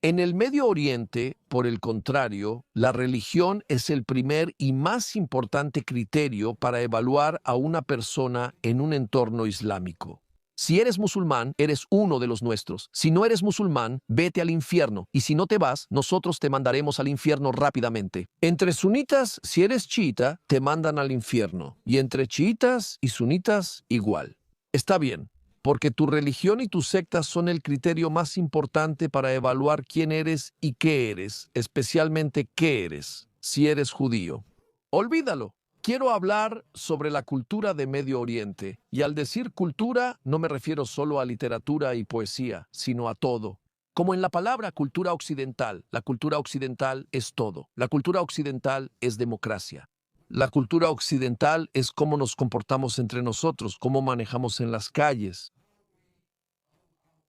En el Medio Oriente, por el contrario, la religión es el primer y más importante criterio para evaluar a una persona en un entorno islámico. Si eres musulmán, eres uno de los nuestros. Si no eres musulmán, vete al infierno. Y si no te vas, nosotros te mandaremos al infierno rápidamente. Entre sunitas, si eres chiita, te mandan al infierno. Y entre chiitas y sunitas, igual. Está bien, porque tu religión y tu secta son el criterio más importante para evaluar quién eres y qué eres, especialmente qué eres, si eres judío. Olvídalo. Quiero hablar sobre la cultura de Medio Oriente, y al decir cultura no me refiero solo a literatura y poesía, sino a todo. Como en la palabra cultura occidental, la cultura occidental es todo. La cultura occidental es democracia. La cultura occidental es cómo nos comportamos entre nosotros, cómo manejamos en las calles,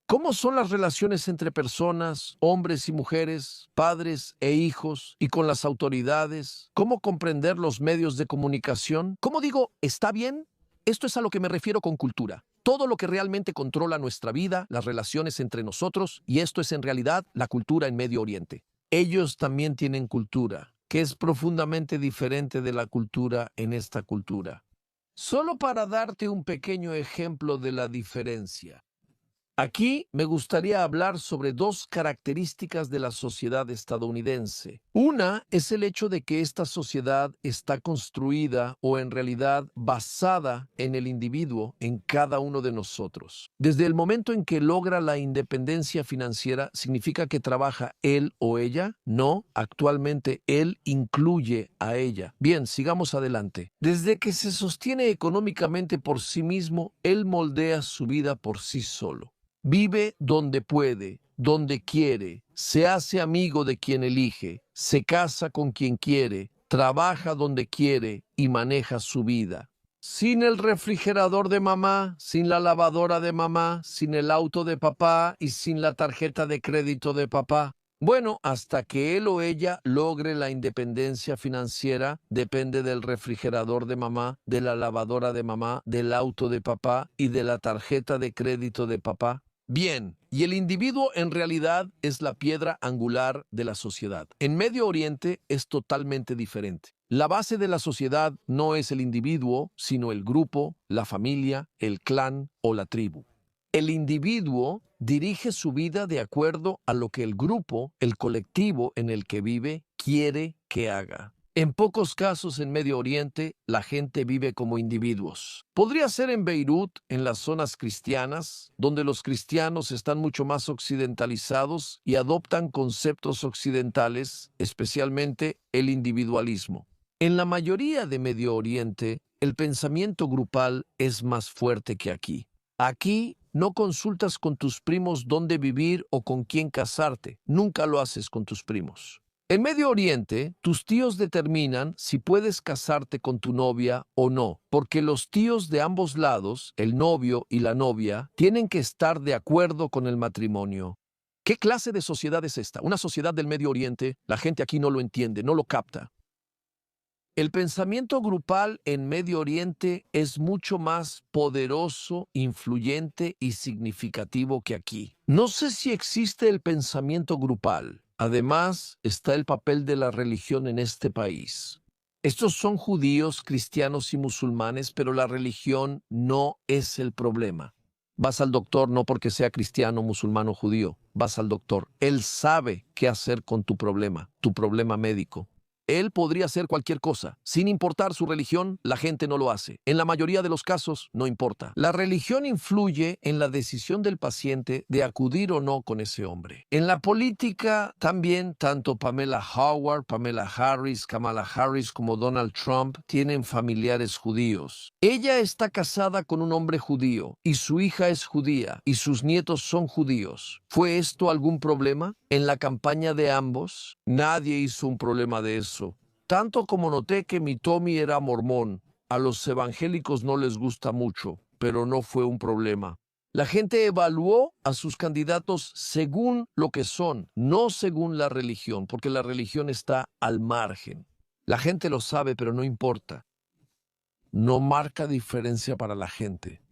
cómo son las relaciones entre personas, hombres y mujeres, padres e hijos, y con las autoridades, cómo comprender los medios de comunicación. ¿Cómo digo, está bien? Esto es a lo que me refiero con cultura. Todo lo que realmente controla nuestra vida, las relaciones entre nosotros, y esto es en realidad la cultura en Medio Oriente. Ellos también tienen cultura, que es profundamente diferente de la cultura en esta cultura. Solo para darte un pequeño ejemplo de la diferencia. Aquí me gustaría hablar sobre dos características de la sociedad estadounidense. Una es el hecho de que esta sociedad está construida o en realidad basada en el individuo, en cada uno de nosotros. Desde el momento en que logra la independencia financiera, ¿significa que trabaja él o ella? No, actualmente él incluye a ella. Bien, sigamos adelante. Desde que se sostiene económicamente por sí mismo, él moldea su vida por sí solo. Vive donde puede, donde quiere, se hace amigo de quien elige, se casa con quien quiere, trabaja donde quiere y maneja su vida. Sin el refrigerador de mamá, sin la lavadora de mamá, sin el auto de papá y sin la tarjeta de crédito de papá. Bueno, hasta que él o ella logre la independencia financiera, depende del refrigerador de mamá, de la lavadora de mamá, del auto de papá y de la tarjeta de crédito de papá. Bien, y el individuo en realidad es la piedra angular de la sociedad. En Medio Oriente es totalmente diferente. La base de la sociedad no es el individuo, sino el grupo, la familia, el clan o la tribu. El individuo dirige su vida de acuerdo a lo que el grupo, el colectivo en el que vive, quiere que haga. En pocos casos en Medio Oriente, la gente vive como individuos. Podría ser en Beirut, en las zonas cristianas, donde los cristianos están mucho más occidentalizados y adoptan conceptos occidentales, especialmente el individualismo. En la mayoría de Medio Oriente, el pensamiento grupal es más fuerte que aquí. Aquí no consultas con tus primos dónde vivir o con quién casarte. Nunca lo haces con tus primos. En Medio Oriente, tus tíos determinan si puedes casarte con tu novia o no, porque los tíos de ambos lados, el novio y la novia, tienen que estar de acuerdo con el matrimonio. ¿Qué clase de sociedad es esta? Una sociedad del Medio Oriente, la gente aquí no lo entiende, no lo capta. El pensamiento grupal en Medio Oriente es mucho más poderoso, influyente y significativo que aquí. No sé si existe el pensamiento grupal. Además, está el papel de la religión en este país. Estos son judíos, cristianos y musulmanes, pero la religión no es el problema. Vas al doctor no porque sea cristiano, musulmán o judío. Vas al doctor. Él sabe qué hacer con tu problema médico. Él podría hacer cualquier cosa. Sin importar su religión, la gente no lo hace. En la mayoría de los casos, no importa. La religión influye en la decisión del paciente de acudir o no con ese hombre. En la política, también, tanto Pamela Howard, Pamela Harris, Kamala Harris como Donald Trump tienen familiares judíos. Ella está casada con un hombre judío y su hija es judía y sus nietos son judíos. ¿Fue esto algún problema? En la campaña de ambos, nadie hizo un problema de eso. Tanto como noté que mi Tommy era mormón, a los evangélicos no les gusta mucho, pero no fue un problema. La gente evaluó a sus candidatos según lo que son, no según la religión, porque la religión está al margen. La gente lo sabe, pero no importa. No marca diferencia para la gente.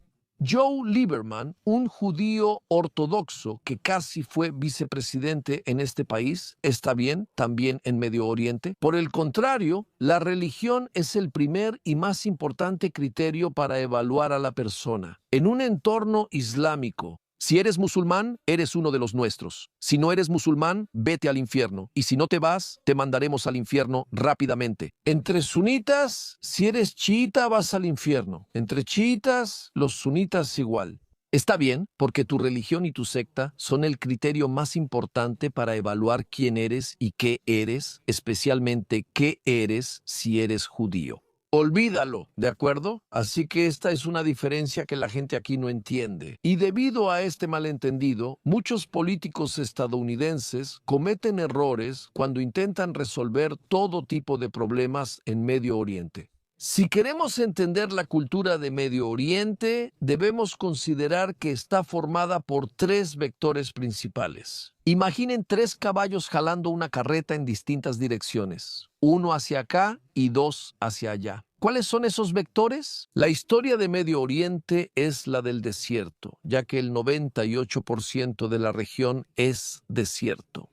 Joe Lieberman, un judío ortodoxo que casi fue vicepresidente en este país, está bien, también en Medio Oriente. Por el contrario, la religión es el primer y más importante criterio para evaluar a la persona. En un entorno islámico, si eres musulmán, eres uno de los nuestros. Si no eres musulmán, vete al infierno. Y si no te vas, te mandaremos al infierno rápidamente. Entre sunitas, si eres chiita, vas al infierno. Entre chiitas, los sunitas igual. Está bien, porque tu religión y tu secta son el criterio más importante para evaluar quién eres y qué eres, especialmente qué eres si eres judío. Olvídalo, ¿de acuerdo? Así que esta es una diferencia que la gente aquí no entiende. Y debido a este malentendido, muchos políticos estadounidenses cometen errores cuando intentan resolver todo tipo de problemas en Medio Oriente. Si queremos entender la cultura de Medio Oriente, debemos considerar que está formada por tres vectores principales. Imaginen tres caballos jalando una carreta en distintas direcciones, uno hacia acá y dos hacia allá. ¿Cuáles son esos vectores? La historia de Medio Oriente es la del desierto, ya que el 98% de la región es desierto.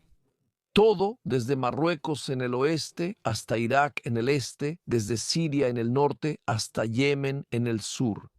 Todo, desde Marruecos en el oeste hasta Irak en el este, desde Siria en el norte hasta Yemen en el sur.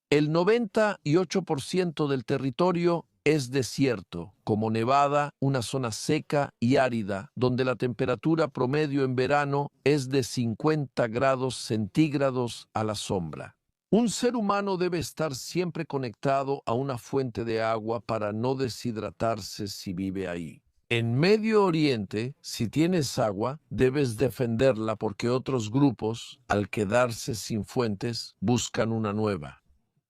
El 98% del territorio es desierto, como Nevada, una zona seca y árida, donde la temperatura promedio en verano es de 50 grados centígrados a la sombra. Un ser humano debe estar siempre conectado a una fuente de agua para no deshidratarse si vive ahí. En Medio Oriente, si tienes agua, debes defenderla porque otros grupos, al quedarse sin fuentes, buscan una nueva.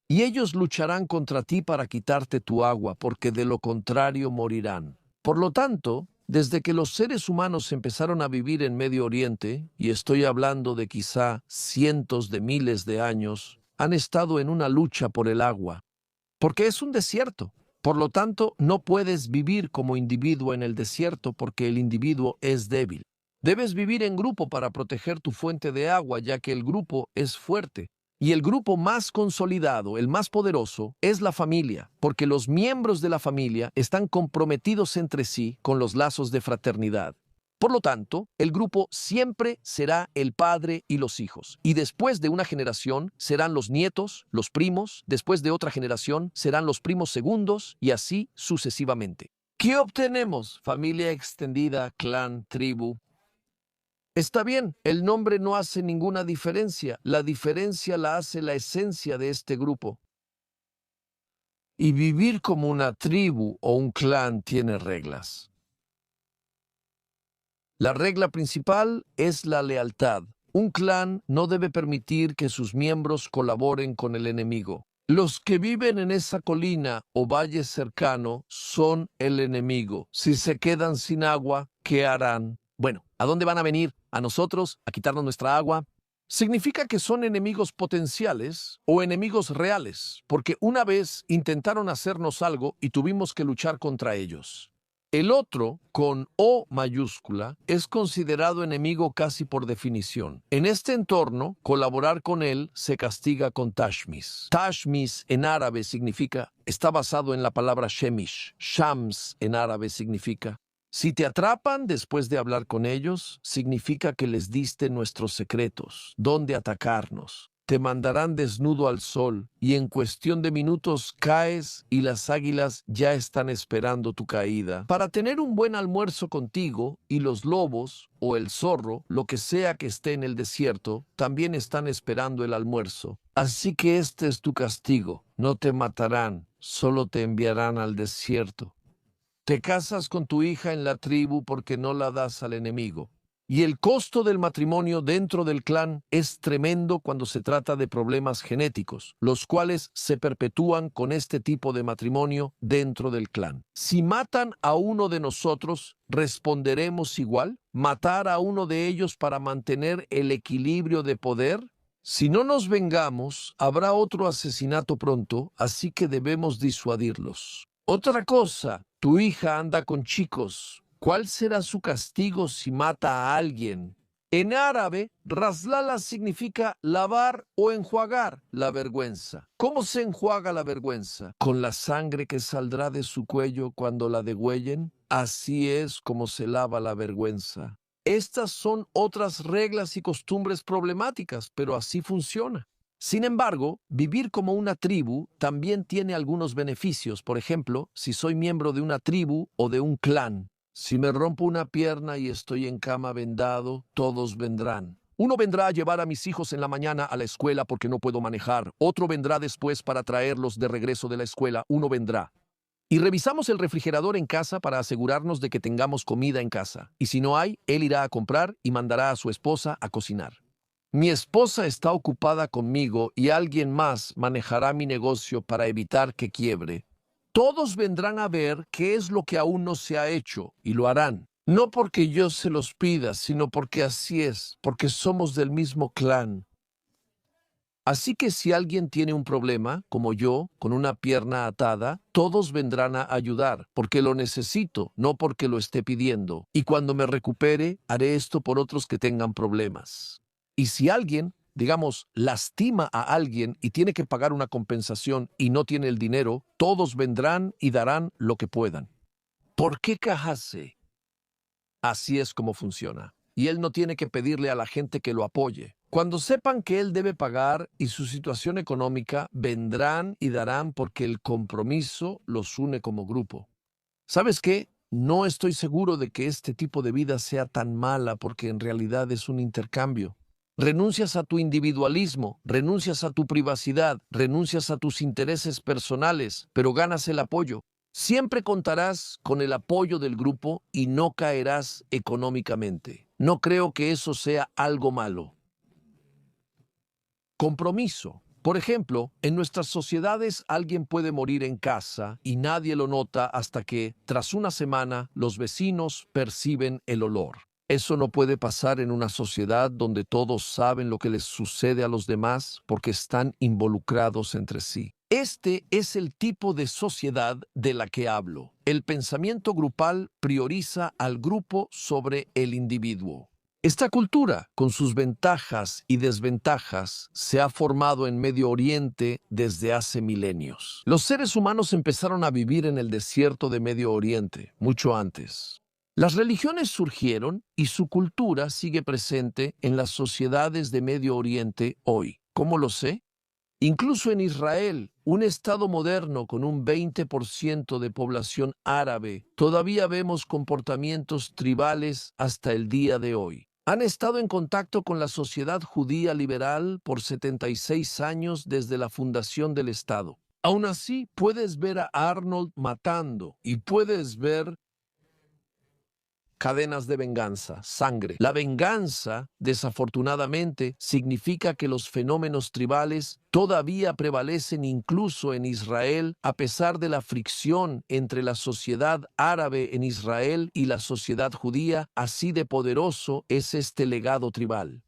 Y ellos lucharán contra ti para quitarte tu agua, porque de lo contrario morirán. Por lo tanto, desde que los seres humanos empezaron a vivir en Medio Oriente, y estoy hablando de quizá cientos de miles de años, han estado en una lucha por el agua, porque es un desierto. Por lo tanto, no puedes vivir como individuo en el desierto porque el individuo es débil. Debes vivir en grupo para proteger tu fuente de agua, ya que el grupo es fuerte. Y el grupo más consolidado, el más poderoso, es la familia, porque los miembros de la familia están comprometidos entre sí con los lazos de fraternidad. Por lo tanto, el grupo siempre será el padre y los hijos. Y después de una generación serán los nietos, los primos, después de otra generación serán los primos segundos y así sucesivamente. ¿Qué obtenemos? Familia extendida, clan, tribu. Está bien, el nombre no hace ninguna diferencia. La diferencia la hace la esencia de este grupo. Y vivir como una tribu o un clan tiene reglas. La regla principal es la lealtad. Un clan no debe permitir que sus miembros colaboren con el enemigo. Los que viven en esa colina o valle cercano son el enemigo. Si se quedan sin agua, ¿qué harán? Bueno, ¿a dónde van a venir? ¿A nosotros? ¿A quitarnos nuestra agua? Significa que son enemigos potenciales o enemigos reales, porque una vez intentaron hacernos algo y tuvimos que luchar contra ellos. El otro, con O mayúscula, es considerado enemigo casi por definición. En este entorno, colaborar con él se castiga con tashmis. Tashmis en árabe está basado en la palabra shemish. Shams en árabe significa. Si te atrapan después de hablar con ellos, significa que les diste nuestros secretos, dónde atacarnos. Te mandarán desnudo al sol, y en cuestión de minutos caes y las águilas ya están esperando tu caída. Para tener un buen almuerzo contigo, y los lobos, o el zorro, lo que sea que esté en el desierto, también están esperando el almuerzo. Así que este es tu castigo. No te matarán, solo te enviarán al desierto. Te casas con tu hija en la tribu porque no la das al enemigo. Y el costo del matrimonio dentro del clan es tremendo cuando se trata de problemas genéticos, los cuales se perpetúan con este tipo de matrimonio dentro del clan. Si matan a uno de nosotros, ¿responderemos igual? ¿Matar a uno de ellos para mantener el equilibrio de poder? Si no nos vengamos, habrá otro asesinato pronto, así que debemos disuadirlos. Otra cosa, tu hija anda con chicos. ¿Cuál será su castigo si mata a alguien? En árabe, raslala significa lavar o enjuagar la vergüenza. ¿Cómo se enjuaga la vergüenza? Con la sangre que saldrá de su cuello cuando la degüellen. Así es como se lava la vergüenza. Estas son otras reglas y costumbres problemáticas, pero así funciona. Sin embargo, vivir como una tribu también tiene algunos beneficios. Por ejemplo, si soy miembro de una tribu o de un clan. Si me rompo una pierna y estoy en cama vendado, todos vendrán. Uno vendrá a llevar a mis hijos en la mañana a la escuela porque no puedo manejar. Otro vendrá después para traerlos de regreso de la escuela. Uno vendrá. Y revisamos el refrigerador en casa para asegurarnos de que tengamos comida en casa. Y si no hay, él irá a comprar y mandará a su esposa a cocinar. Mi esposa está ocupada conmigo y alguien más manejará mi negocio para evitar que quiebre. Todos vendrán a ver qué es lo que aún no se ha hecho y lo harán. No porque yo se los pida, sino porque así es, porque somos del mismo clan. Así que si alguien tiene un problema, como yo, con una pierna atada, todos vendrán a ayudar, porque lo necesito, no porque lo esté pidiendo. Y cuando me recupere, haré esto por otros que tengan problemas. Y si alguien, digamos, lastima a alguien y tiene que pagar una compensación y no tiene el dinero, todos vendrán y darán lo que puedan. ¿Por qué quejarse? Así es como funciona. Y él no tiene que pedirle a la gente que lo apoye. Cuando sepan que él debe pagar y su situación económica, vendrán y darán porque el compromiso los une como grupo. ¿Sabes qué? No estoy seguro de que este tipo de vida sea tan mala porque en realidad es un intercambio. Renuncias a tu individualismo, renuncias a tu privacidad, renuncias a tus intereses personales, pero ganas el apoyo. Siempre contarás con el apoyo del grupo y no caerás económicamente. No creo que eso sea algo malo. Compromiso. Por ejemplo, en nuestras sociedades alguien puede morir en casa y nadie lo nota hasta que, tras una semana, los vecinos perciben el olor. Eso no puede pasar en una sociedad donde todos saben lo que les sucede a los demás porque están involucrados entre sí. Este es el tipo de sociedad de la que hablo. El pensamiento grupal prioriza al grupo sobre el individuo. Esta cultura, con sus ventajas y desventajas, se ha formado en Medio Oriente desde hace milenios. Los seres humanos empezaron a vivir en el desierto de Medio Oriente, mucho antes. Las religiones surgieron y su cultura sigue presente en las sociedades de Medio Oriente hoy. ¿Cómo lo sé? Incluso en Israel, un estado moderno con un 20% de población árabe, todavía vemos comportamientos tribales hasta el día de hoy. Han estado en contacto con la sociedad judía liberal por 76 años desde la fundación del Estado. Aún así, puedes ver a Arnold matando y puedes ver cadenas de venganza, sangre. La venganza, desafortunadamente, significa que los fenómenos tribales todavía prevalecen incluso en Israel, a pesar de la fricción entre la sociedad árabe en Israel y la sociedad judía. Así de poderoso es este legado tribal.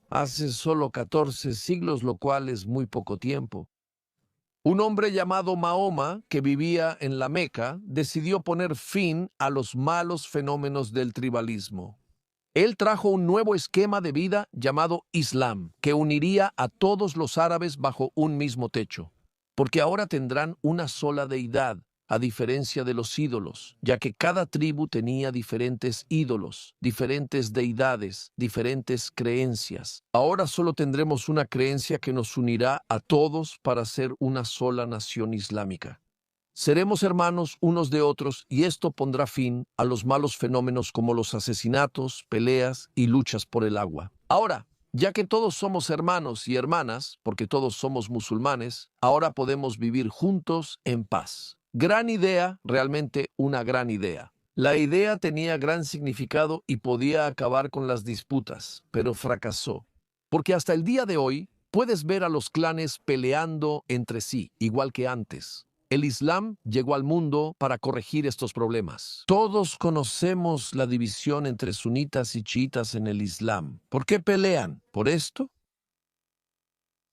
Hace solo 14 siglos, lo cual es muy poco tiempo. Un hombre llamado Mahoma, que vivía en la Meca, decidió poner fin a los malos fenómenos del tribalismo. Él trajo un nuevo esquema de vida llamado Islam, que uniría a todos los árabes bajo un mismo techo, porque ahora tendrán una sola deidad, a diferencia de los ídolos, ya que cada tribu tenía diferentes ídolos, diferentes deidades, diferentes creencias. Ahora solo tendremos una creencia que nos unirá a todos para ser una sola nación islámica. Seremos hermanos unos de otros y esto pondrá fin a los malos fenómenos como los asesinatos, peleas y luchas por el agua. Ahora, ya que todos somos hermanos y hermanas, porque todos somos musulmanes, ahora podemos vivir juntos en paz. Gran idea, realmente una gran idea. La idea tenía gran significado y podía acabar con las disputas, pero fracasó. Porque hasta el día de hoy puedes ver a los clanes peleando entre sí, igual que antes. El Islam llegó al mundo para corregir estos problemas. Todos conocemos la división entre sunitas y chiitas en el Islam. ¿Por qué pelean? ¿Por esto?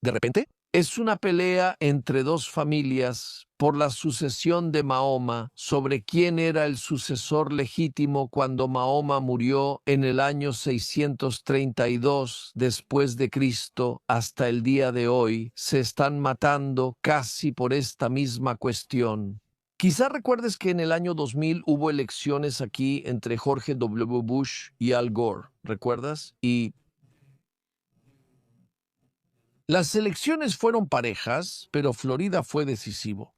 De repente, Es una pelea entre dos familias por la sucesión de Mahoma sobre quién era el sucesor legítimo cuando Mahoma murió en el año 632 después de Cristo. Hasta el día de hoy se están matando casi por esta misma cuestión. Quizá recuerdes que en el año 2000 hubo elecciones aquí entre George W. Bush y Al Gore, ¿recuerdas? Y las elecciones fueron parejas, pero Florida fue decisivo.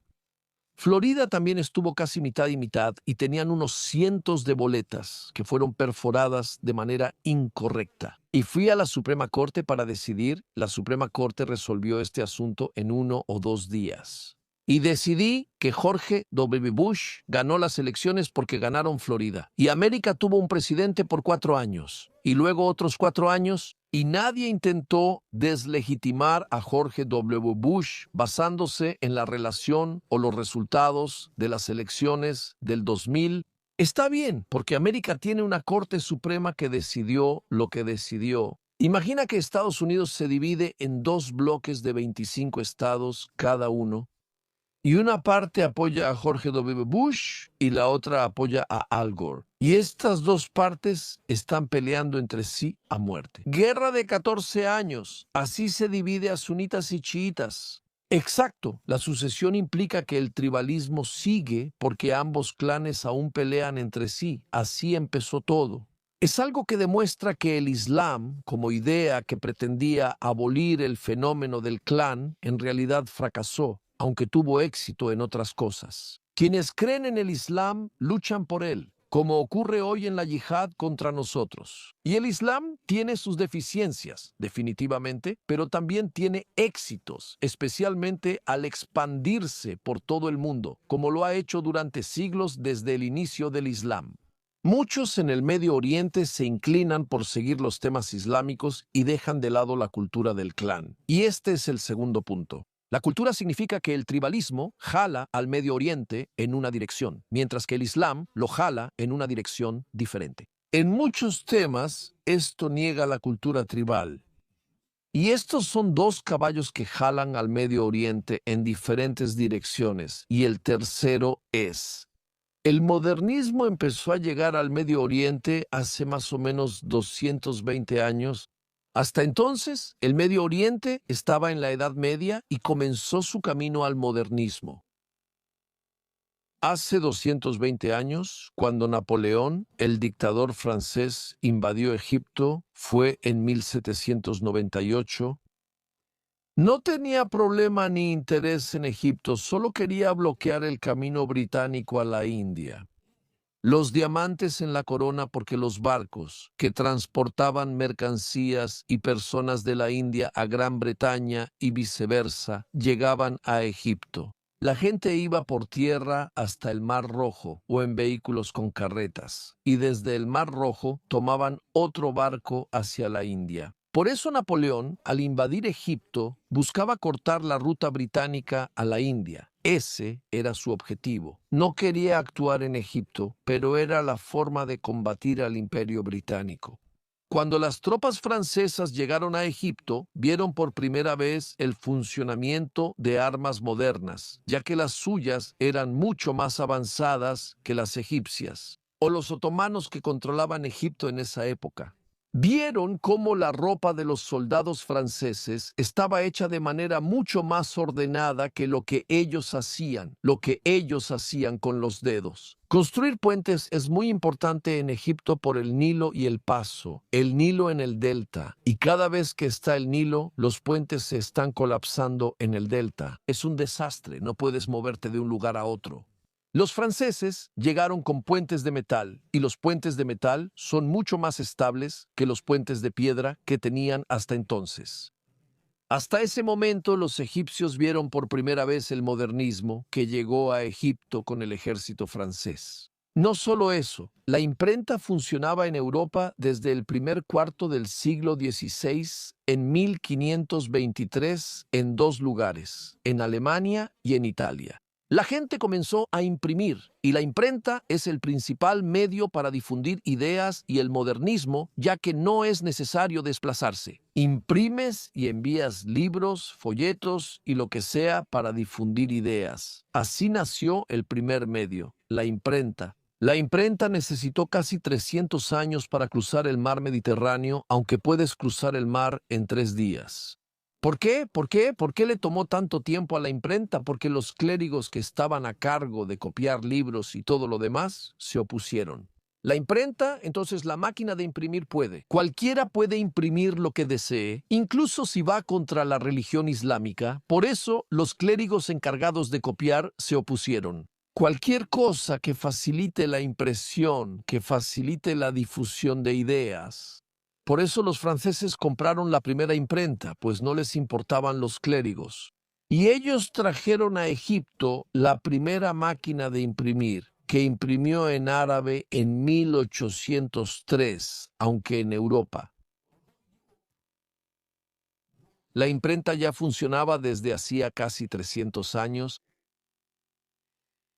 Florida también estuvo casi mitad y mitad y tenían unos cientos de boletas que fueron perforadas de manera incorrecta. Y fui a la Suprema Corte para decidir. La Suprema Corte resolvió este asunto en 1 o 2 días. Y decidí que George W. Bush ganó las elecciones porque ganaron Florida. Y América tuvo un presidente por 4 años. Y luego otros 4 años. Y nadie intentó deslegitimar a George W. Bush basándose en la relación o los resultados de las elecciones del 2000. Está bien, porque América tiene una Corte Suprema que decidió lo que decidió. Imagina que Estados Unidos se divide en 2 bloques de 25 estados cada uno. Y una parte apoya a George W. Bush y la otra apoya a Al Gore. Y estas 2 partes están peleando entre sí a muerte. Guerra de 14 años. Así se divide a sunitas y chiitas. Exacto, la sucesión implica que el tribalismo sigue porque ambos clanes aún pelean entre sí. Así empezó todo. Es algo que demuestra que el Islam, como idea que pretendía abolir el fenómeno del clan, en realidad fracasó, aunque tuvo éxito en otras cosas. Quienes creen en el Islam luchan por él, como ocurre hoy en la yihad contra nosotros. Y el Islam tiene sus deficiencias, definitivamente, pero también tiene éxitos, especialmente al expandirse por todo el mundo, como lo ha hecho durante siglos desde el inicio del Islam. Muchos en el Medio Oriente se inclinan por seguir los temas islámicos y dejan de lado la cultura del clan. Y este es el segundo punto. La cultura significa que el tribalismo jala al Medio Oriente en una dirección, mientras que el Islam lo jala en una dirección diferente. En muchos temas, esto niega la cultura tribal. Y estos son 2 caballos que jalan al Medio Oriente en diferentes direcciones. Y el tercero es: el modernismo empezó a llegar al Medio Oriente hace más o menos 220 años. Hasta entonces, el Medio Oriente estaba en la Edad Media y comenzó su camino al modernismo. Hace 220 años, cuando Napoleón, el dictador francés, invadió Egipto, fue en 1798, no tenía problema ni interés en Egipto, solo quería bloquear el camino británico a la India. Los diamantes en la corona porque los barcos que transportaban mercancías y personas de la India a Gran Bretaña y viceversa llegaban a Egipto. La gente iba por tierra hasta el Mar Rojo o en vehículos con carretas, y desde el Mar Rojo tomaban otro barco hacia la India. Por eso Napoleón, al invadir Egipto, buscaba cortar la ruta británica a la India. Ese era su objetivo. No quería actuar en Egipto, pero era la forma de combatir al Imperio Británico. Cuando las tropas francesas llegaron a Egipto, vieron por primera vez el funcionamiento de armas modernas, ya que las suyas eran mucho más avanzadas que las egipcias, o los otomanos que controlaban Egipto en esa época. Vieron cómo la ropa de los soldados franceses estaba hecha de manera mucho más ordenada que lo que ellos hacían con los dedos. Construir puentes es muy importante en Egipto por el Nilo y el paso, el Nilo en el delta, y cada vez que está el Nilo, los puentes se están colapsando en el delta. Es un desastre, no puedes moverte de un lugar a otro. Los franceses llegaron con puentes de metal, y los puentes de metal son mucho más estables que los puentes de piedra que tenían hasta entonces. Hasta ese momento los egipcios vieron por primera vez el modernismo que llegó a Egipto con el ejército francés. No solo eso, la imprenta funcionaba en Europa desde el primer cuarto del siglo XVI en 1523 en 2 lugares, en Alemania y en Italia. La gente comenzó a imprimir y la imprenta es el principal medio para difundir ideas y el modernismo, ya que no es necesario desplazarse. Imprimes y envías libros, folletos y lo que sea para difundir ideas. Así nació el primer medio, la imprenta. La imprenta necesitó casi 300 años para cruzar el mar Mediterráneo, aunque puedes cruzar el mar en 3 días. ¿Por qué? ¿Por qué? ¿Por qué le tomó tanto tiempo a la imprenta? Porque los clérigos que estaban a cargo de copiar libros y todo lo demás se opusieron. La imprenta, entonces la máquina de imprimir puede. Cualquiera puede imprimir lo que desee, incluso si va contra la religión islámica. Por eso los clérigos encargados de copiar se opusieron. Cualquier cosa que facilite la impresión, que facilite la difusión de ideas. Por eso los franceses compraron la primera imprenta, pues no les importaban los clérigos. Y ellos trajeron a Egipto la primera máquina de imprimir, que imprimió en árabe en 1803, aunque en Europa. La imprenta ya funcionaba desde hacía casi 300 años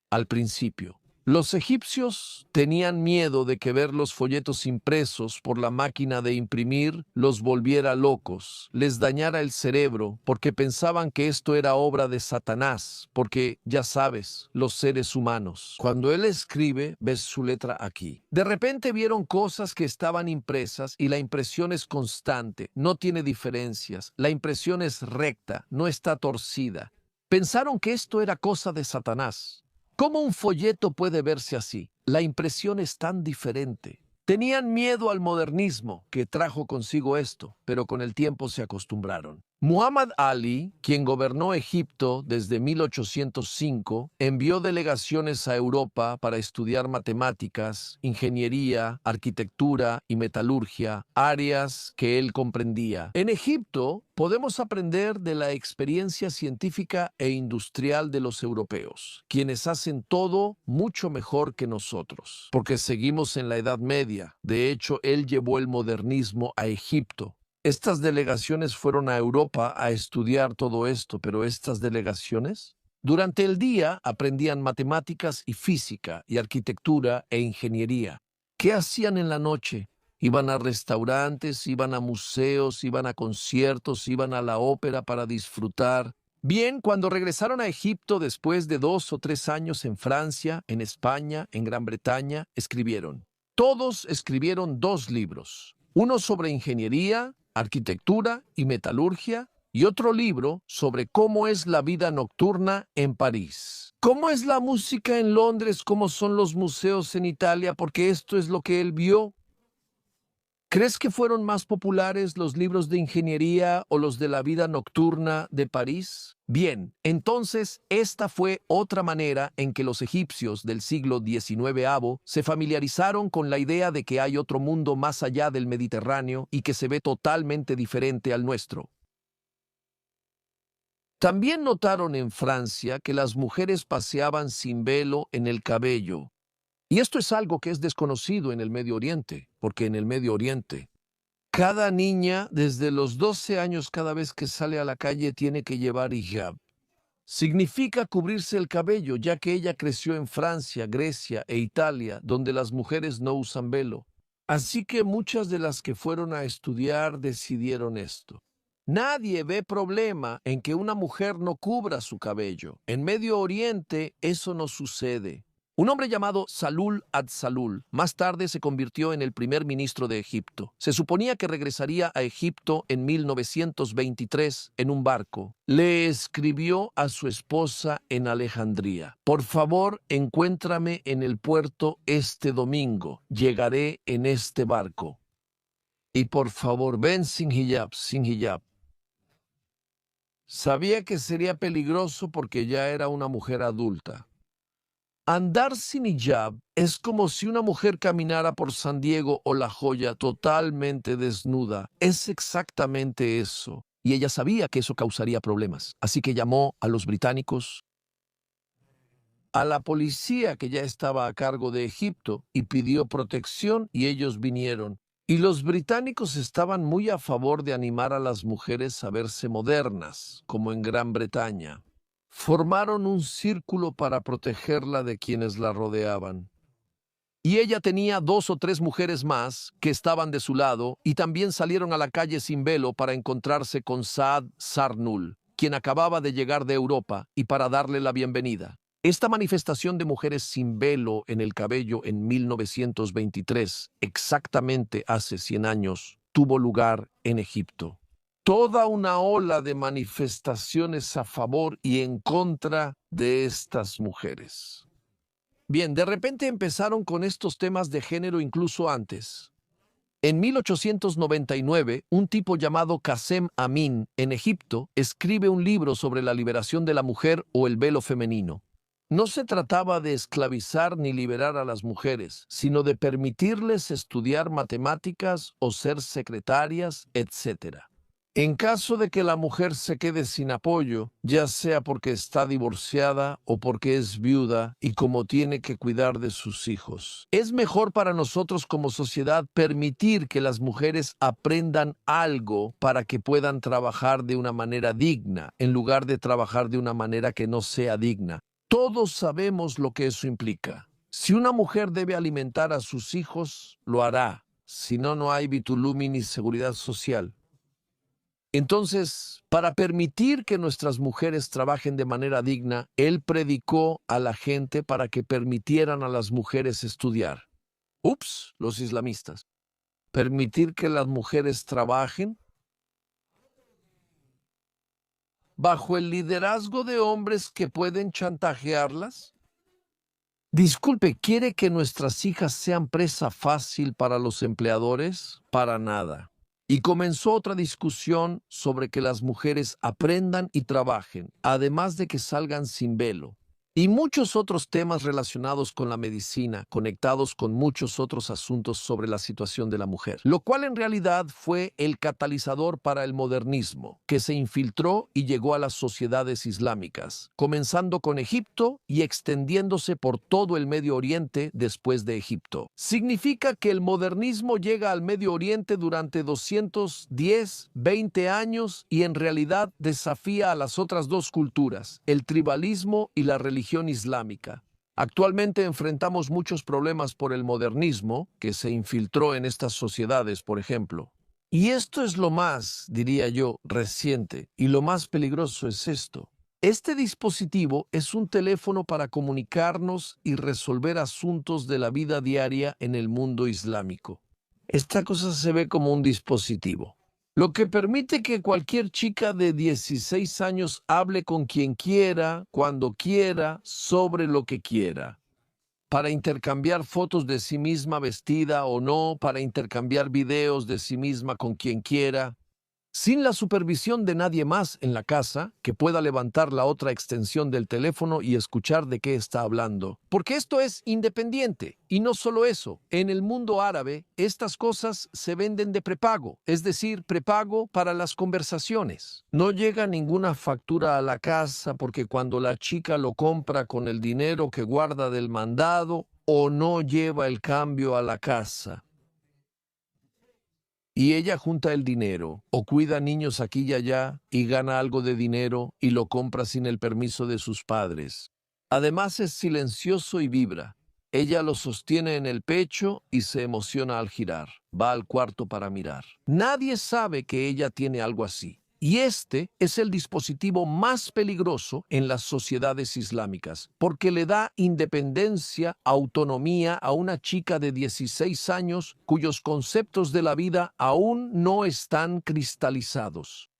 al principio. Los egipcios tenían miedo de que ver los folletos impresos por la máquina de imprimir los volviera locos, les dañara el cerebro, porque pensaban que esto era obra de Satanás, porque, ya sabes, los seres humanos. Cuando él escribe, ves su letra aquí. De repente vieron cosas que estaban impresas y la impresión es constante, no tiene diferencias, la impresión es recta, no está torcida. Pensaron que esto era cosa de Satanás. ¿Cómo un folleto puede verse así? La impresión es tan diferente. Tenían miedo al modernismo, que trajo consigo esto, pero con el tiempo se acostumbraron. Muhammad Ali, quien gobernó Egipto desde 1805, envió delegaciones a Europa para estudiar matemáticas, ingeniería, arquitectura y metalurgia, áreas que él comprendía. En Egipto podemos aprender de la experiencia científica e industrial de los europeos, quienes hacen todo mucho mejor que nosotros, porque seguimos en la Edad Media. De hecho, él llevó el modernismo a Egipto. Estas delegaciones fueron a Europa a estudiar todo esto, pero estas delegaciones, durante el día aprendían matemáticas y física y arquitectura e ingeniería. ¿Qué hacían en la noche? Iban a restaurantes, iban a museos, iban a conciertos, iban a la ópera para disfrutar. Bien, cuando regresaron a Egipto después de 2 o 3 años en Francia, en España, en Gran Bretaña, escribieron. Todos escribieron 2 libros, uno sobre ingeniería, arquitectura y metalurgia, y otro libro sobre cómo es la vida nocturna en París. ¿Cómo es la música en Londres? ¿Cómo son los museos en Italia? Porque esto es lo que él vio. ¿Crees que fueron más populares los libros de ingeniería o los de la vida nocturna de París? Bien, entonces esta fue otra manera en que los egipcios del siglo XIX se familiarizaron con la idea de que hay otro mundo más allá del Mediterráneo y que se ve totalmente diferente al nuestro. También notaron en Francia que las mujeres paseaban sin velo en el cabello. Y esto es algo que es desconocido en el Medio Oriente, porque en el Medio Oriente, cada niña desde los 12 años cada vez que sale a la calle tiene que llevar hijab. Significa cubrirse el cabello, ya que ella creció en Francia, Grecia e Italia, donde las mujeres no usan velo. Así que muchas de las que fueron a estudiar decidieron esto. Nadie ve problema en que una mujer no cubra su cabello. En Medio Oriente eso no sucede. Un hombre llamado Salul ad-Salul más tarde se convirtió en el primer ministro de Egipto. Se suponía que regresaría a Egipto en 1923 en un barco. Le escribió a su esposa en Alejandría: por favor, encuéntrame en el puerto este domingo. Llegaré en este barco. Y por favor, ven sin hijab, sin hijab. Sabía que sería peligroso porque ya era una mujer adulta. Andar sin hijab es como si una mujer caminara por San Diego o La Joya totalmente desnuda. Es exactamente eso. Y ella sabía que eso causaría problemas. Así que llamó a los británicos, a la policía que ya estaba a cargo de Egipto, y pidió protección y ellos vinieron. Y los británicos estaban muy a favor de animar a las mujeres a verse modernas, como en Gran Bretaña. Formaron un círculo para protegerla de quienes la rodeaban. Y ella tenía 2 o 3 mujeres más que estaban de su lado y también salieron a la calle sin velo para encontrarse con Saad Sarnul, quien acababa de llegar de Europa, y para darle la bienvenida. Esta manifestación de mujeres sin velo en el cabello en 1923, exactamente hace 100 años, tuvo lugar en Egipto. Toda una ola de manifestaciones a favor y en contra de estas mujeres. Bien, de repente empezaron con estos temas de género incluso antes. En 1899, un tipo llamado Qasem Amin, en Egipto, escribe un libro sobre la liberación de la mujer o el velo femenino. No se trataba de esclavizar ni liberar a las mujeres, sino de permitirles estudiar matemáticas o ser secretarias, etc. En caso de que la mujer se quede sin apoyo, ya sea porque está divorciada o porque es viuda y como tiene que cuidar de sus hijos, es mejor para nosotros como sociedad permitir que las mujeres aprendan algo para que puedan trabajar de una manera digna, en lugar de trabajar de una manera que no sea digna. Todos sabemos lo que eso implica. Si una mujer debe alimentar a sus hijos, lo hará. Si no, no hay vitulumi ni seguridad social. Entonces, para permitir que nuestras mujeres trabajen de manera digna, él predicó a la gente para que permitieran a las mujeres estudiar. Ups, los islamistas. ¿Permitir que las mujeres trabajen? ¿Bajo el liderazgo de hombres que pueden chantajearlas? Disculpe, ¿quiere que nuestras hijas sean presa fácil para los empleadores? Para nada. Y comenzó otra discusión sobre que las mujeres aprendan y trabajen, además de que salgan sin velo. Y muchos otros temas relacionados con la medicina, conectados con muchos otros asuntos sobre la situación de la mujer, lo cual en realidad fue el catalizador para el modernismo, que se infiltró y llegó a las sociedades islámicas, comenzando con Egipto y extendiéndose por todo el Medio Oriente después de Egipto. Significa que el modernismo llega al Medio Oriente durante 210, 20 años y en realidad desafía a las otras dos culturas, el tribalismo y la religión islámica. Actualmente enfrentamos muchos problemas por el modernismo que se infiltró en estas sociedades, por ejemplo. Y esto es lo más, diría yo, reciente, y lo más peligroso es esto. Este dispositivo es un teléfono para comunicarnos y resolver asuntos de la vida diaria en el mundo islámico. Esta cosa se ve como un dispositivo, lo que permite que cualquier chica de 16 años hable con quien quiera, cuando quiera, sobre lo que quiera. Para intercambiar fotos de sí misma vestida o no, para intercambiar videos de sí misma con quien quiera, sin la supervisión de nadie más en la casa que pueda levantar la otra extensión del teléfono y escuchar de qué está hablando. Porque esto es independiente. Y no solo eso, en el mundo árabe, estas cosas se venden de prepago, es decir, prepago para las conversaciones. No llega ninguna factura a la casa porque cuando la chica lo compra con el dinero que guarda del mandado o no lleva el cambio a la casa. Y ella junta el dinero, o cuida niños aquí y allá, y gana algo de dinero, y lo compra sin el permiso de sus padres. Además es silencioso y vibra. Ella lo sostiene en el pecho y se emociona al girar. Va al cuarto para mirar. Nadie sabe que ella tiene algo así. Y este es el dispositivo más peligroso en las sociedades islámicas, porque le da independencia, autonomía a una chica de 16 años cuyos conceptos de la vida aún no están cristalizados.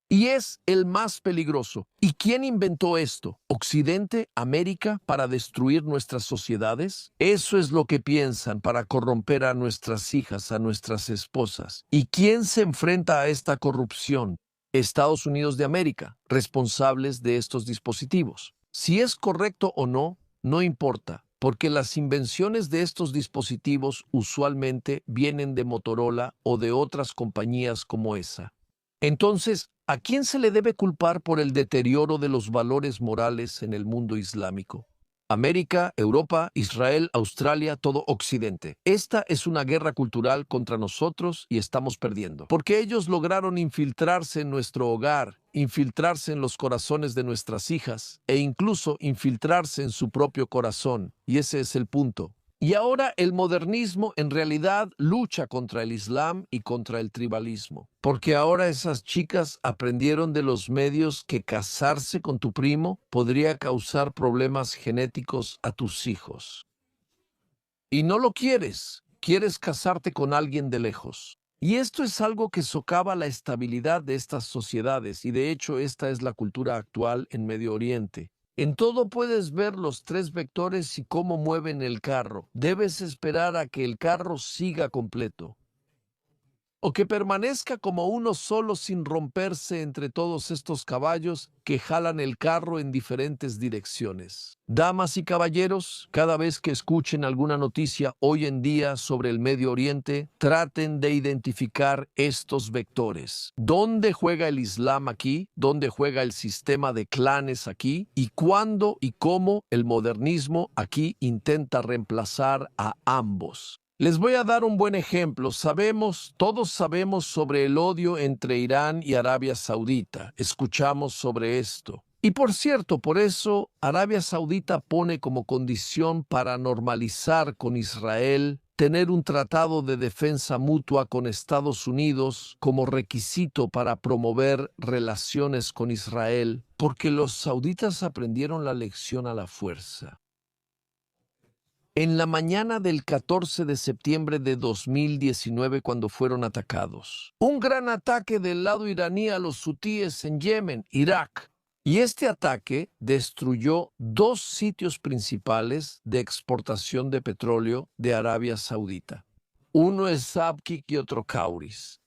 Y es el más peligroso. ¿Y quién inventó esto? ¿Occidente, América, para destruir nuestras sociedades? Eso es lo que piensan para corromper a nuestras hijas, a nuestras esposas. ¿Y quién se enfrenta a esta corrupción? Estados Unidos de América, responsables de estos dispositivos. Si es correcto o no, no importa, porque las invenciones de estos dispositivos usualmente vienen de Motorola o de otras compañías como esa. Entonces, ¿a quién se le debe culpar por el deterioro de los valores morales en el mundo islámico? América, Europa, Israel, Australia, todo Occidente. Esta es una guerra cultural contra nosotros y estamos perdiendo. Porque ellos lograron infiltrarse en nuestro hogar, infiltrarse en los corazones de nuestras hijas e incluso infiltrarse en su propio corazón. Y ese es el punto. Y ahora el modernismo en realidad lucha contra el Islam y contra el tribalismo. Porque ahora esas chicas aprendieron de los medios que casarse con tu primo podría causar problemas genéticos a tus hijos. Y no lo quieres, quieres casarte con alguien de lejos. Y esto es algo que socava la estabilidad de estas sociedades, y de hecho esta es la cultura actual en Medio Oriente. En todo puedes ver los tres vectores y cómo mueven el carro. Debes esperar a que el carro siga completo, o que permanezca como uno solo sin romperse entre todos estos caballos que jalan el carro en diferentes direcciones. Damas y caballeros, cada vez que escuchen alguna noticia hoy en día sobre el Medio Oriente, traten de identificar estos vectores. ¿Dónde juega el Islam aquí? ¿Dónde juega el sistema de clanes aquí? ¿Y cuándo y cómo el modernismo aquí intenta reemplazar a ambos? Les voy a dar un buen ejemplo. Todos sabemos sobre el odio entre Irán y Arabia Saudita. Escuchamos sobre esto. Y por cierto, por eso Arabia Saudita pone como condición para normalizar con Israel tener un tratado de defensa mutua con Estados Unidos como requisito para promover relaciones con Israel, porque los sauditas aprendieron la lección a la fuerza. En la mañana del 14 de septiembre de 2019, cuando fueron atacados. Un gran ataque del lado iraní a los hutíes en Yemen, Irak. Y este ataque destruyó dos sitios principales de exportación de petróleo de Arabia Saudita. Uno es Sabkik y otro Kauris.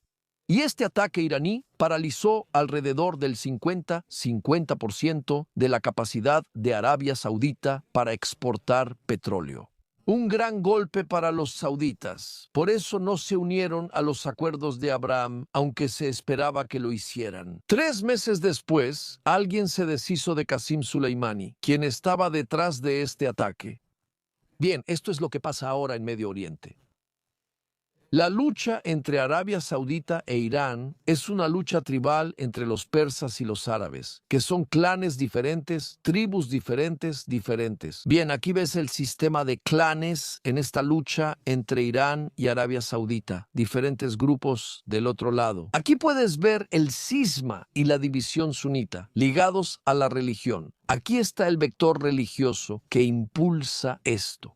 Y este ataque iraní paralizó alrededor del 50% de la capacidad de Arabia Saudita para exportar petróleo. Un gran golpe para los sauditas. Por eso no se unieron a los acuerdos de Abraham, aunque se esperaba que lo hicieran. 3 meses después, alguien se deshizo de Qasem Soleimani, quien estaba detrás de este ataque. Bien, esto es lo que pasa ahora en Medio Oriente. La lucha entre Arabia Saudita e Irán es una lucha tribal entre los persas y los árabes, que son clanes diferentes, tribus diferentes. Bien, aquí ves el sistema de clanes en esta lucha entre Irán y Arabia Saudita, diferentes grupos del otro lado. Aquí puedes ver el cisma y la división sunita, ligados a la religión. Aquí está el vector religioso que impulsa esto.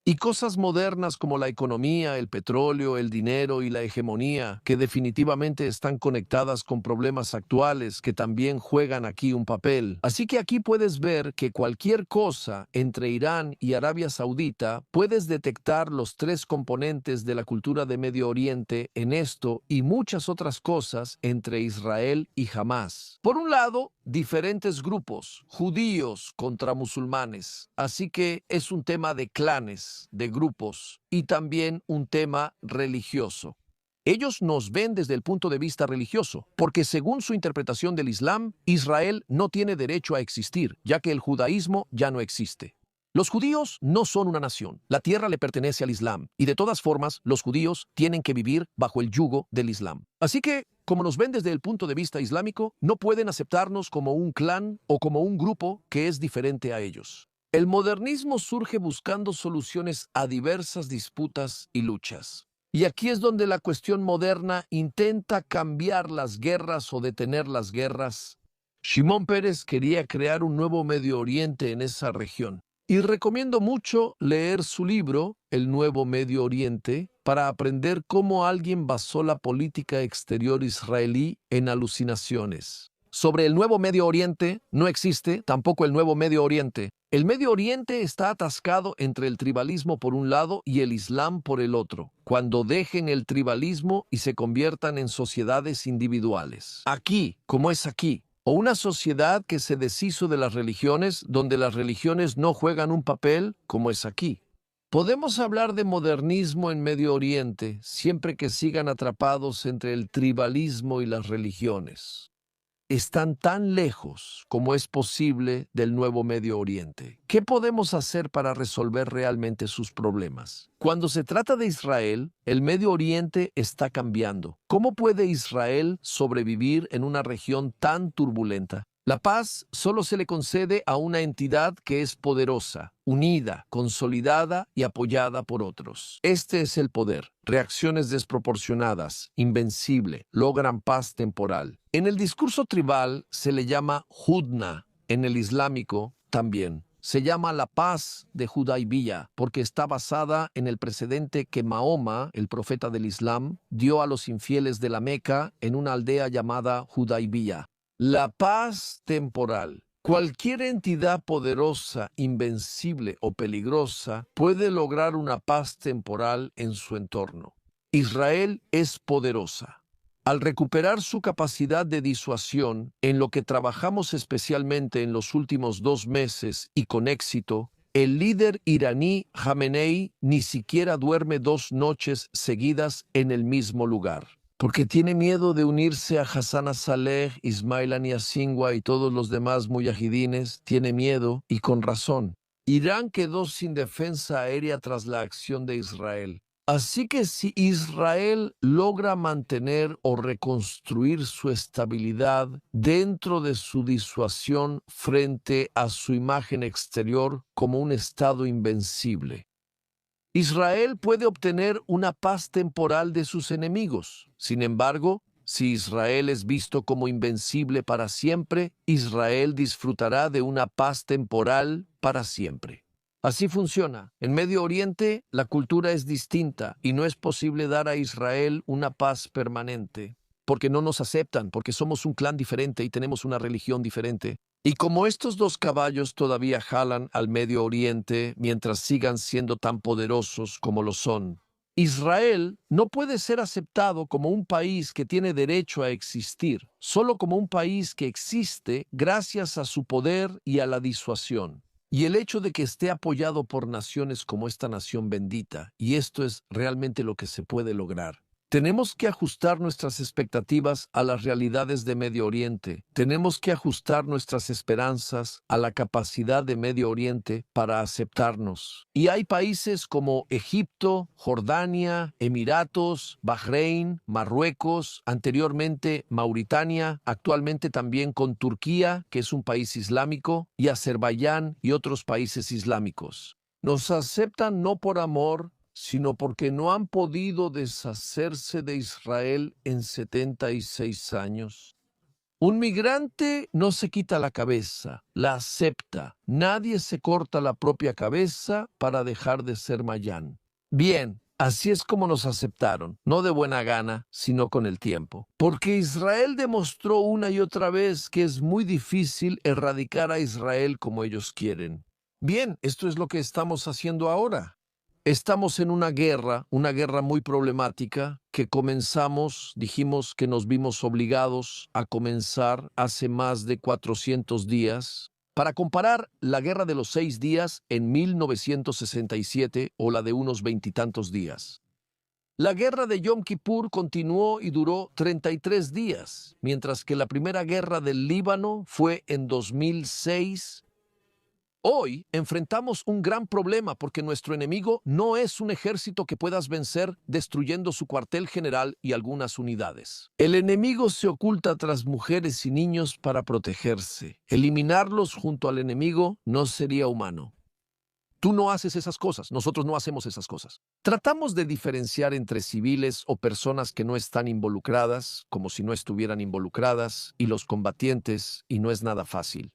Y cosas modernas como la economía, el petróleo, el dinero y la hegemonía, que definitivamente están conectadas con problemas actuales que también juegan aquí un papel. Así que aquí puedes ver que cualquier cosa entre Irán y Arabia Saudita, puedes detectar los tres componentes de la cultura de Medio Oriente en esto y muchas otras cosas entre Israel y Hamás. Por un lado, diferentes grupos, judíos contra musulmanes. Así que es un tema de clanes, de grupos, y también un tema religioso. Ellos nos ven desde el punto de vista religioso, porque según su interpretación del Islam, Israel no tiene derecho a existir, ya que el judaísmo ya no existe. Los judíos no son una nación, la tierra le pertenece al Islam, y de todas formas, los judíos tienen que vivir bajo el yugo del Islam. Así que, como nos ven desde el punto de vista islámico, no pueden aceptarnos como un clan o como un grupo que es diferente a ellos. El modernismo surge buscando soluciones a diversas disputas y luchas. Y aquí es donde la cuestión moderna intenta cambiar las guerras o detener las guerras. Shimon Peres quería crear un nuevo Medio Oriente en esa región. Y recomiendo mucho leer su libro, El Nuevo Medio Oriente, para aprender cómo alguien basó la política exterior israelí en alucinaciones. Sobre el Nuevo Medio Oriente no existe tampoco el Nuevo Medio Oriente. El Medio Oriente está atascado entre el tribalismo por un lado y el Islam por el otro, cuando dejen el tribalismo y se conviertan en sociedades individuales. Aquí, como es aquí, o una sociedad que se deshizo de las religiones, donde las religiones no juegan un papel, como es aquí. Podemos hablar de modernismo en Medio Oriente, siempre que sigan atrapados entre el tribalismo y las religiones. están tan lejos como es posible del nuevo Medio Oriente. ¿Qué podemos hacer para resolver realmente sus problemas? Cuando se trata de Israel, el Medio Oriente está cambiando. ¿Cómo puede Israel sobrevivir en una región tan turbulenta? La paz solo se le concede a una entidad que es poderosa, unida, consolidada y apoyada por otros. Este es el poder. Reacciones desproporcionadas, invencible, logran paz temporal. En el discurso tribal se le llama Hudna, en el islámico también. Se llama la paz de Hudaybiyah porque está basada en el precedente que Mahoma, el profeta del Islam, dio a los infieles de la Meca en una aldea llamada Hudaybiyah. La paz temporal. Cualquier entidad poderosa, invencible o peligrosa puede lograr una paz temporal en su entorno. Israel es poderosa. Al recuperar su capacidad de disuasión, en lo que trabajamos especialmente en los últimos 2 meses y con éxito, el líder iraní Jamenei ni siquiera duerme 2 noches seguidas en el mismo lugar. Porque tiene miedo de unirse a Hassan Saleh, Ismail Haniyeh Sinwar y todos los demás muyahidines, tiene miedo y con razón. Irán quedó sin defensa aérea tras la acción de Israel. Así que si Israel logra mantener o reconstruir su estabilidad dentro de su disuasión frente a su imagen exterior como un Estado invencible, Israel puede obtener una paz temporal de sus enemigos. Sin embargo, si Israel es visto como invencible para siempre, Israel disfrutará de una paz temporal para siempre. Así funciona. En Medio Oriente, la cultura es distinta y no es posible dar a Israel una paz permanente, porque no nos aceptan, porque somos un clan diferente y tenemos una religión diferente. Y como estos 2 caballos todavía jalan al Medio Oriente mientras sigan siendo tan poderosos como lo son, Israel no puede ser aceptado como un país que tiene derecho a existir, solo como un país que existe gracias a su poder y a la disuasión. Y el hecho de que esté apoyado por naciones como esta nación bendita, y esto es realmente lo que se puede lograr. Tenemos que ajustar nuestras expectativas a las realidades de Medio Oriente. Tenemos que ajustar nuestras esperanzas a la capacidad de Medio Oriente para aceptarnos. Y hay países como Egipto, Jordania, Emiratos, Bahrein, Marruecos, anteriormente Mauritania, actualmente también con Turquía, que es un país islámico, y Azerbaiyán y otros países islámicos. Nos aceptan no por amor, sino porque no han podido deshacerse de Israel en 76 años. Un migrante no se quita la cabeza, la acepta. Nadie se corta la propia cabeza para dejar de ser mayán. Bien, así es como nos aceptaron, no de buena gana, sino con el tiempo. Porque Israel demostró una y otra vez que es muy difícil erradicar a Israel como ellos quieren. Bien, esto es lo que estamos haciendo ahora. Estamos en una guerra muy problemática que dijimos que nos vimos obligados a comenzar hace más de 400 días. Para comparar, la guerra de los 6 días en 1967 o la de unos 20 y tantos días. La guerra de Yom Kippur continuó y duró 33 días, mientras que la primera guerra del Líbano fue en 2006. Hoy enfrentamos un gran problema porque nuestro enemigo no es un ejército que puedas vencer destruyendo su cuartel general y algunas unidades. El enemigo se oculta tras mujeres y niños para protegerse. Eliminarlos junto al enemigo no sería humano. Tú no haces esas cosas, nosotros no hacemos esas cosas. Tratamos de diferenciar entre civiles o personas que no están involucradas, como si no estuvieran involucradas, y los combatientes, y no es nada fácil.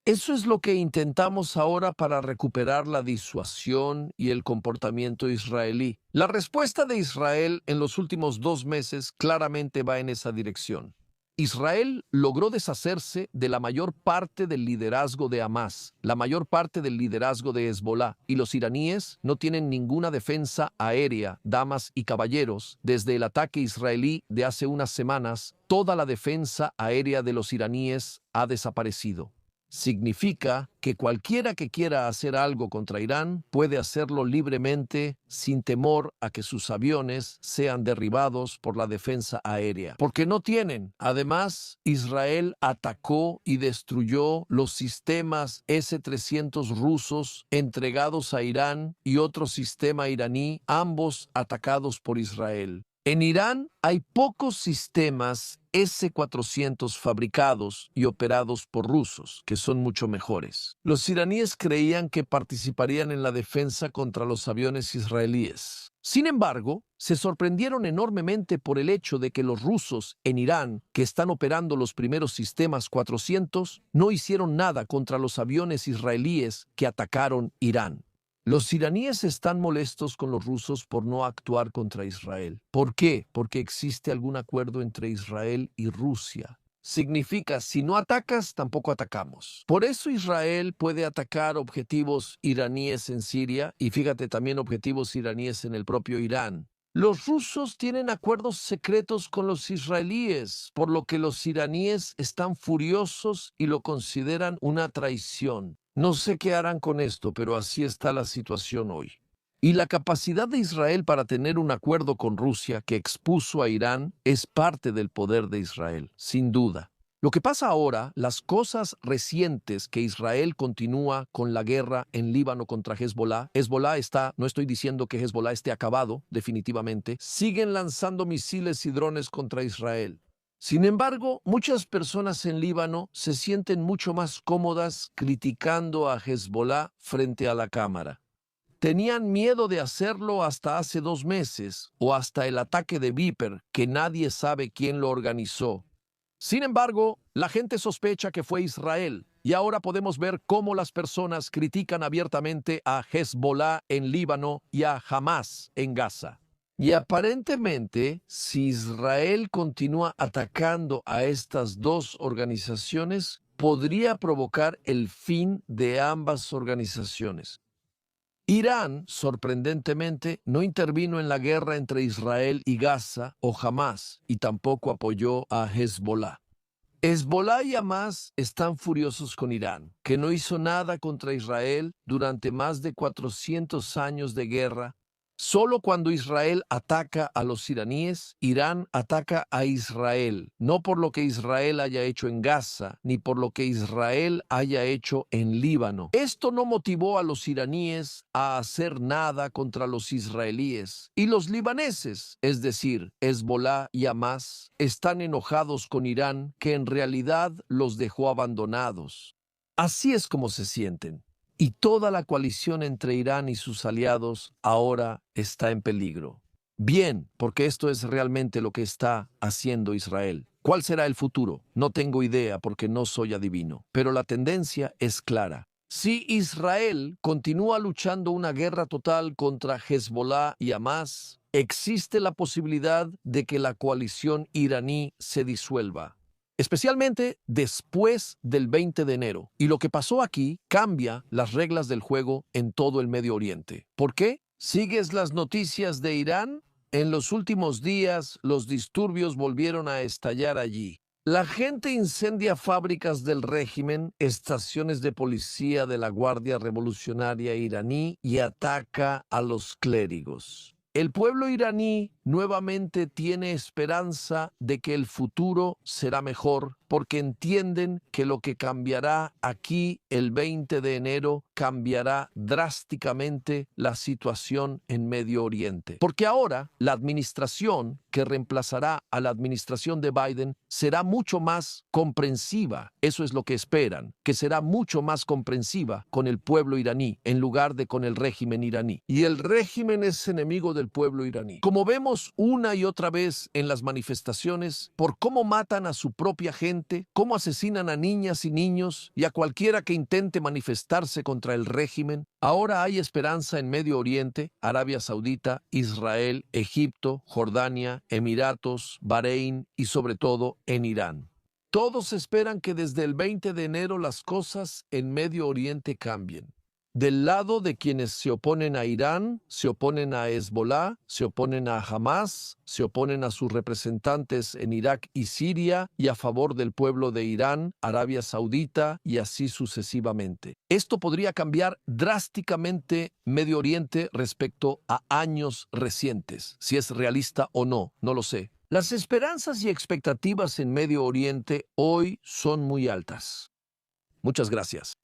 Eso es lo que intentamos ahora para recuperar la disuasión y el comportamiento israelí. La respuesta de Israel en los últimos 2 meses claramente va en esa dirección. Israel logró deshacerse de la mayor parte del liderazgo de Hamás, la mayor parte del liderazgo de Hezbolá, y los iraníes no tienen ninguna defensa aérea, damas y caballeros. Desde el ataque israelí de hace unas semanas, toda la defensa aérea de los iraníes ha desaparecido. Significa que cualquiera que quiera hacer algo contra Irán puede hacerlo libremente sin temor a que sus aviones sean derribados por la defensa aérea. Porque no tienen. Además, Israel atacó y destruyó los sistemas S-300 rusos entregados a Irán y otro sistema iraní, ambos atacados por Israel. En Irán hay pocos sistemas S-400 fabricados y operados por rusos, que son mucho mejores. Los iraníes creían que participarían en la defensa contra los aviones israelíes. Sin embargo, se sorprendieron enormemente por el hecho de que los rusos en Irán, que están operando los primeros sistemas 400, no hicieron nada contra los aviones israelíes que atacaron Irán. Los iraníes están molestos con los rusos por no actuar contra Israel. ¿Por qué? Porque existe algún acuerdo entre Israel y Rusia. Significa, si no atacas, tampoco atacamos. Por eso Israel puede atacar objetivos iraníes en Siria y fíjate también objetivos iraníes en el propio Irán. Los rusos tienen acuerdos secretos con los israelíes, por lo que los iraníes están furiosos y lo consideran una traición. No sé qué harán con esto, pero así está la situación hoy. Y la capacidad de Israel para tener un acuerdo con Rusia que expuso a Irán es parte del poder de Israel, sin duda. Lo que pasa ahora, las cosas recientes que Israel continúa con la guerra en Líbano contra Hezbollah. Hezbollah está, no estoy diciendo que Hezbollah esté acabado, definitivamente, siguen lanzando misiles y drones contra Israel. Sin embargo, muchas personas en Líbano se sienten mucho más cómodas criticando a Hezbollah frente a la cámara. Tenían miedo de hacerlo hasta hace 2 meses o hasta el ataque de Viper, que nadie sabe quién lo organizó. Sin embargo, la gente sospecha que fue Israel y ahora podemos ver cómo las personas critican abiertamente a Hezbollah en Líbano y a Hamas en Gaza. Y aparentemente, si Israel continúa atacando a estas dos organizaciones, podría provocar el fin de ambas organizaciones. Irán, sorprendentemente, no intervino en la guerra entre Israel y Gaza o Hamas, y tampoco apoyó a Hezbollah. Hezbollah y Hamas están furiosos con Irán, que no hizo nada contra Israel durante más de 400 años de guerra. Solo cuando Israel ataca a los iraníes, Irán ataca a Israel, no por lo que Israel haya hecho en Gaza, ni por lo que Israel haya hecho en Líbano. Esto no motivó a los iraníes a hacer nada contra los israelíes. Y los libaneses, es decir, Hezbollah y Hamas, están enojados con Irán, que en realidad los dejó abandonados. Así es como se sienten. Y toda la coalición entre Irán y sus aliados ahora está en peligro. Bien, porque esto es realmente lo que está haciendo Israel. ¿Cuál será el futuro? No tengo idea porque no soy adivino, pero la tendencia es clara. Si Israel continúa luchando una guerra total contra Hezbollah y Hamas, existe la posibilidad de que la coalición iraní se disuelva, especialmente después del 20 de enero. Y lo que pasó aquí cambia las reglas del juego en todo el Medio Oriente. ¿Por qué? ¿Sigues las noticias de Irán? En los últimos días, los disturbios volvieron a estallar allí. La gente incendia fábricas del régimen, estaciones de policía de la Guardia Revolucionaria iraní y ataca a los clérigos. El pueblo iraní nuevamente tiene esperanza de que el futuro será mejor porque entienden que lo que cambiará aquí el 20 de enero cambiará drásticamente la situación en Medio Oriente. Porque ahora la administración que reemplazará a la administración de Biden será mucho más comprensiva. Eso es lo que esperan, que será mucho más comprensiva con el pueblo iraní en lugar de con el régimen iraní. Y el régimen es enemigo del pueblo iraní. Como vemos una y otra vez en las manifestaciones, por cómo matan a su propia gente, cómo asesinan a niñas y niños y a cualquiera que intente manifestarse contra el régimen, ahora hay esperanza en Medio Oriente, Arabia Saudita, Israel, Egipto, Jordania, Emiratos, Bahrein y sobre todo en Irán. Todos esperan que desde el 20 de enero las cosas en Medio Oriente cambien. del lado de quienes se oponen a Irán, se oponen a Hezbolá, se oponen a Hamas, se oponen a sus representantes en Irak y Siria y a favor del pueblo de Irán, Arabia Saudita y así sucesivamente. Esto podría cambiar drásticamente Medio Oriente respecto a años recientes. Si es realista o no, no lo sé. Las esperanzas y expectativas en Medio Oriente hoy son muy altas. Muchas gracias.